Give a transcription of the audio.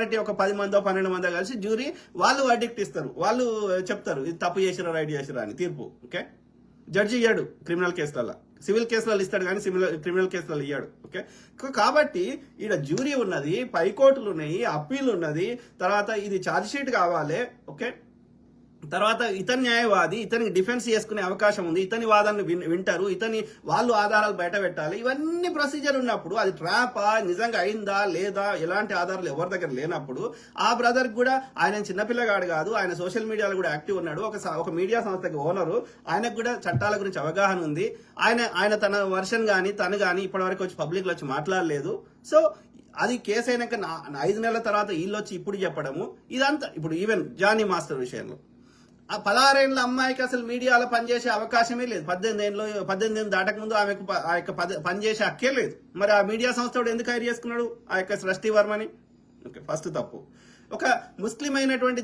ఒక 10 మందో 12 మందో కలిసి జ్యూరీ వాళ్ళు వర్డిక్ట్ ఇస్తారు, వాళ్ళు చెప్తారు ఇది తప్పు చేసిరా రైట్ చేసిరా అని తీర్పు. ఓకే, జడ్జి ఇయ్యాడు క్రిమినల్ కేసులలో, సివిల్ కేసులలో ఇస్తాడు కానీ క్రిమినల్ కేసులలో ఇయ్యాడు. ఓకే, కాబట్టి ఈడ జ్యూరీ ఉన్నది, పైకోర్టులు ఉన్నాయి, అప్పీల్ ఉన్నది, తర్వాత ఇది ఛార్జ్ షీట్ కావాలి. ఓకే, తర్వాత ఇతని న్యాయవాది ఇతనికి డిఫెన్స్ చేసుకునే అవకాశం ఉంది, ఇతని వాదనలు వింటారు, వాళ్ళు ఆధారాలు బయట పెట్టాలి. ఇవన్నీ ప్రొసీజర్ ఉన్నప్పుడు అది ట్రాపా నిజంగా అయిందా లేదా ఎలాంటి ఆధారాలు ఎవరి దగ్గర లేనప్పుడు ఆ బ్రదర్ కూడా, ఆయన చిన్నపిల్లగాడు కాదు, ఆయన సోషల్ మీడియాలో కూడా యాక్టివ్ ఉన్నాడు, ఒక మీడియా సంస్థకి ఓనరు, ఆయనకు కూడా చట్టాల గురించి అవగాహన ఉంది. ఆయన తన వర్షన్ కానీ తను కానీ ఇప్పటివరకు వచ్చి పబ్లిక్ లో వచ్చి మాట్లాడలేదు. సో అది కేసు అయినాక 5 నెలల తర్వాత వీళ్ళు వచ్చి ఇప్పుడు చెప్పడము ఇదంతా. ఇప్పుడు ఈవెన్ జానీ మాస్టర్ విషయంలో ఆ 16 ఏళ్ళ అమ్మాయికి అసలు మీడియాలో పనిచేసే అవకాశమే లేదు. 18 ఏళ్ళు దాటక ముందు ఆమెకు ఆ యొక్క పనిచేసే హక్కే లేదు. మరి ఆ మీడియా సంస్థ ఎందుకు హైర్ చేసుకున్నాడు ఆ యొక్క సృష్టి వర్మని? ఓకే, ఫస్ట్ తప్పు. ఒక ముస్లిం అయినటువంటి